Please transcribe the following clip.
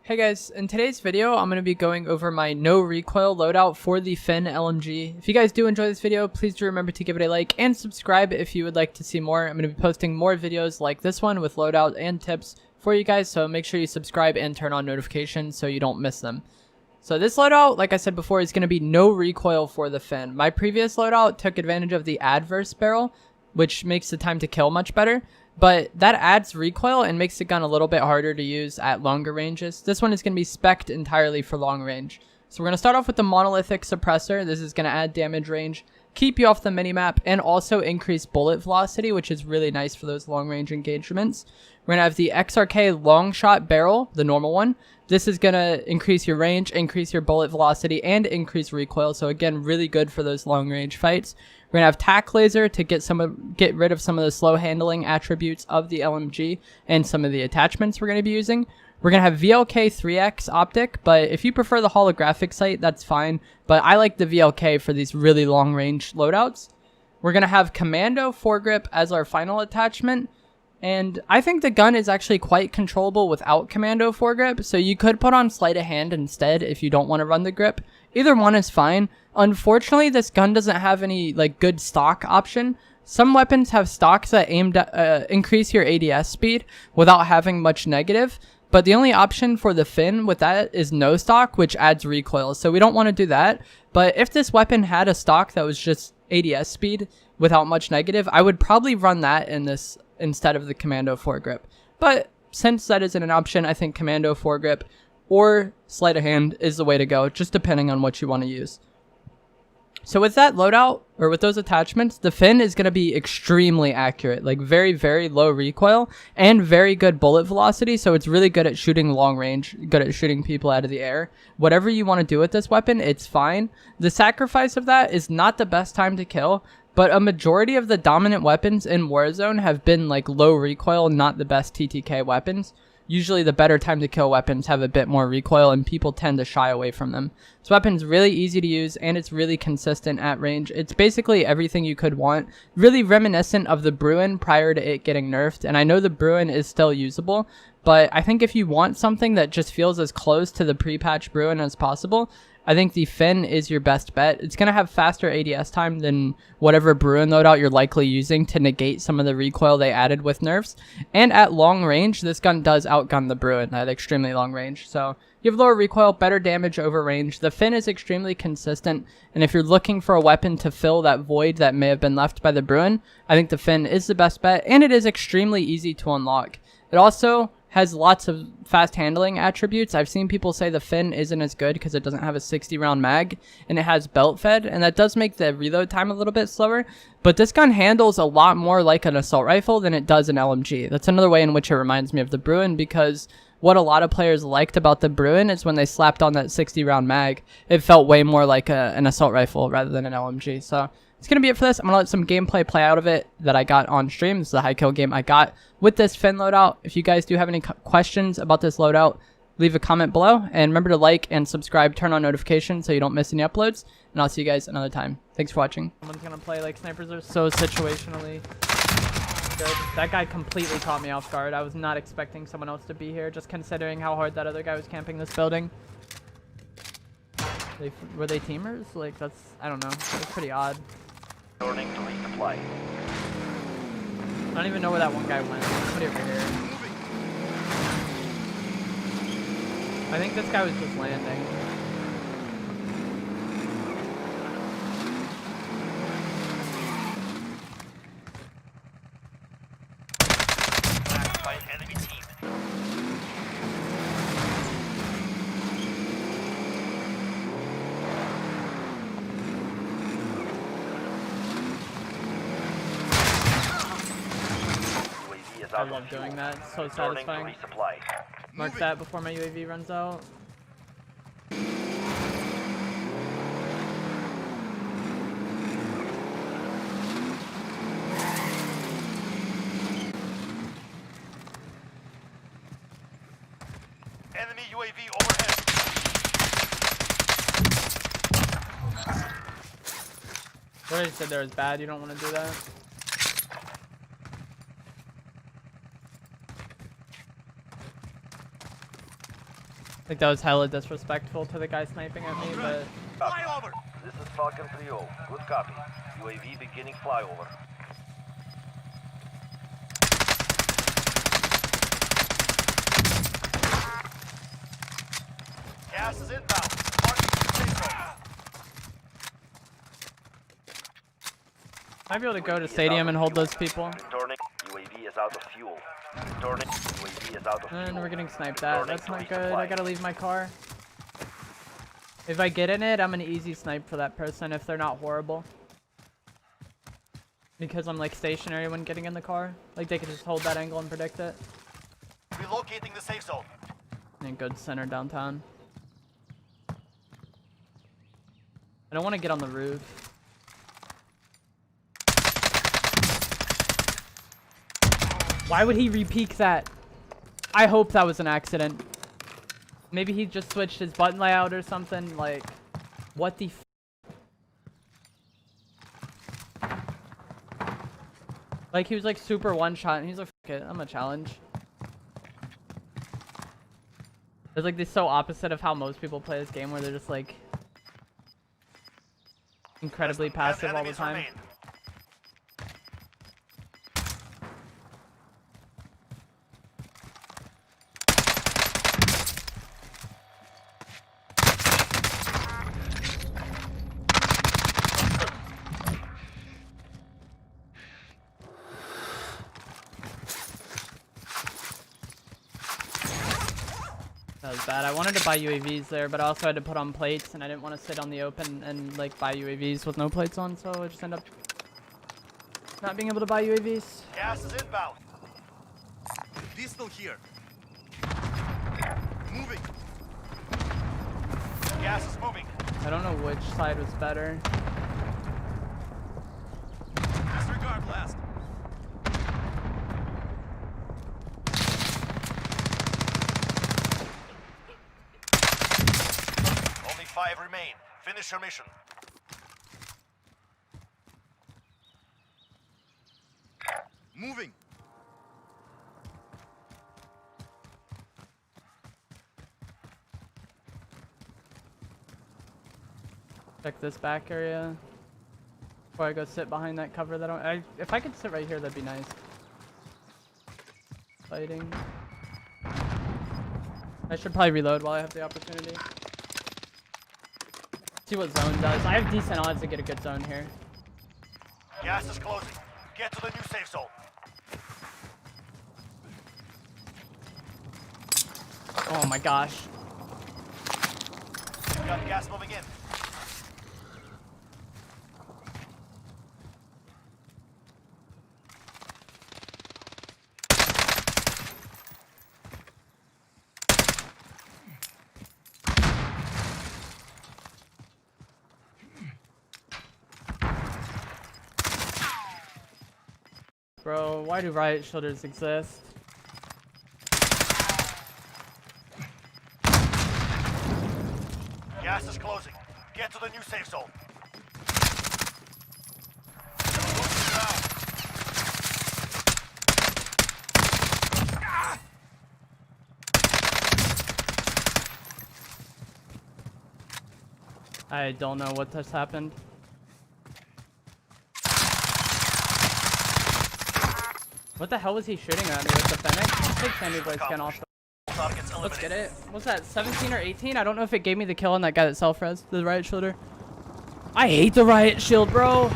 Hey guys, in today's video, I'm going to be going over my no recoil loadout for the FiNN LMG. If you guys do enjoy this video, please do remember to give it a like and subscribe if you would like to see more. I'm going to be posting more videos like this one with loadout and tips for you guys, so make sure you subscribe and turn on notifications so you don't miss them. So this loadout, like I said before, is going to be no recoil for the FiNN. My previous loadout took advantage of the adverse barrel, which makes the time to kill much better. But that adds recoil and makes the gun a little bit harder to use at longer ranges. This one is going to be spec'd entirely for long range. So we're going to start off with the Monolithic Suppressor. This is going to add damage range, keep you off the minimap, and also increase bullet velocity, which is really nice for those long range engagements. We're going to have the XRK Longshot Barrel, the normal one. This is going to increase your range, increase your bullet velocity, and increase recoil. So again, really good for those long range fights. We're going to have Tac Laser to get rid of some of the slow handling attributes of the LMG and some of the attachments we're going to be using. We're going to have VLK 3X Optic, but if you prefer the holographic sight, that's fine. But I like the VLK for these really long range loadouts. We're going to have Commando Fore as our final attachment. And I think the gun is actually quite controllable without Commando Fore, so you could put on Sleight of Hand instead if you don't want to run the grip. Either one is fine. Unfortunately, this gun doesn't have any good stock option. Some weapons have stocks that aim to increase your ADS speed without having much negative, but the only option for the FiNN with that is no stock, which adds recoil, so we don't want to do that. But if this weapon had a stock that was just ADS speed without much negative, I would probably run that in this instead of the Commando Fore. But since that isn't an option, I think Commando Fore or Sleight of Hand is the way to go, just depending on what you want to use. So with that loadout, or with those attachments, the FiNN is going to be extremely accurate, very, very low recoil, and very good bullet velocity, so it's really good at shooting long range, good at shooting people out of the air. Whatever you want to do with this weapon, it's fine. The sacrifice of that is not the best time to kill, but a majority of the dominant weapons in Warzone have been low recoil, not the best TTK weapons. Usually the better time to kill weapons have a bit more recoil and people tend to shy away from them. This weapon's really easy to use and it's really consistent at range. It's basically everything you could want. Really reminiscent of the bruen prior to it getting nerfed, and I know the bruen is still usable, but I think if you want something that just feels as close to the pre-patch bruen as possible, I think the FiNN is your best bet. It's going to have faster ADS time than whatever bruen loadout you're likely using to negate some of the recoil they added with nerfs. And at long range, this gun does outgun the bruen at extremely long range. So you have lower recoil, better damage over range. The FiNN is extremely consistent. And if you're looking for a weapon to fill that void that may have been left by the bruen, I think the FiNN is the best bet. And it is extremely easy to unlock. It also has lots of fast handling attributes. I've seen people say the FiNN isn't as good because it doesn't have a 60 round mag and it has belt fed, and that does make the reload time a little bit slower, but this gun handles a lot more like an assault rifle than it does an LMG. That's another way in which it reminds me of the bruen, because what a lot of players liked about the bruen is when they slapped on that 60 round mag, it felt way more like an assault rifle rather than an LMG. So it's going to be it for this. I'm going to let some gameplay play out of it that I got on stream. This is a high kill game I got with this FiNN loadout. If you guys do have any questions about this loadout, leave a comment below. And remember to like and subscribe, turn on notifications so you don't miss any uploads. And I'll see you guys another time. Thanks for watching. Someone's going to play snipers are so situationally good. That guy completely caught me off guard. I was not expecting someone else to be here, just considering how hard that other guy was camping this building. Were they teamers? That's, I don't know. That's pretty odd. Starting to resupply. I don't even know where that one guy went. Somebody over here. I think this guy was just landing. Backed by an enemy team. I love doing that. It's so satisfying. Mark that before my UAV runs out. Enemy UAV overhead. What I said there was bad. You don't want to do that. Like that was hella disrespectful to the guy sniping at me, but Flyover! This is Falcon 3-0. Good copy. UAV beginning flyover. Gas is inbound. Marking the safe zone. might be able to go to stadium and hold those people. Returning. UAV is out of fuel. Returning. UAV is out of fuel. And we're getting sniped at. That's not good. I gotta leave my car. If I get in it, I'm an easy snipe for that person if they're not horrible. Because I'm like stationary when getting in the car. Like they can just hold that angle and predict it. Relocating the safe zone. And good center downtown. I don't want to get on the roof. Why would he re-peek that? I hope that was an accident. Maybe he just switched his button layout or something. Like, what the f? Like, he was like super one-shot and he's like, fuck it, I'm a challenge. It's like this so opposite of how most people play this game where they're just like incredibly passive all the time. Remain. That was bad. I wanted to buy UAVs there, but I also had to put on plates, and I didn't want to sit on the open and like buy UAVs with no plates on, so I just ended up not being able to buy UAVs. Gas is inbound. Pistol here. Moving. Gas is moving. I don't know which side was better. Disregard blast. Only 5 remain. Finish your mission. Moving. Check this back area before I go sit behind that cover. That if I could sit right here, that'd be nice. Fighting. I should probably reload while I have the opportunity. See what zone does. I have decent odds to get a good zone here. Gas is closing. Get to the new safe zone. Oh my gosh. Got gas moving in. Bro, why do riot shielders exist? Gas is closing. Get to the new safe zone. I don't know what just happened. What the hell was he shooting at me with the Fennec? Let's take Sandy Blade's gun off. Targets Let's get eliminated. it. What's that, 17 or 18? I don't know if it gave me the kill on that guy that self-res, the riot shielder. I hate the riot shield, bro.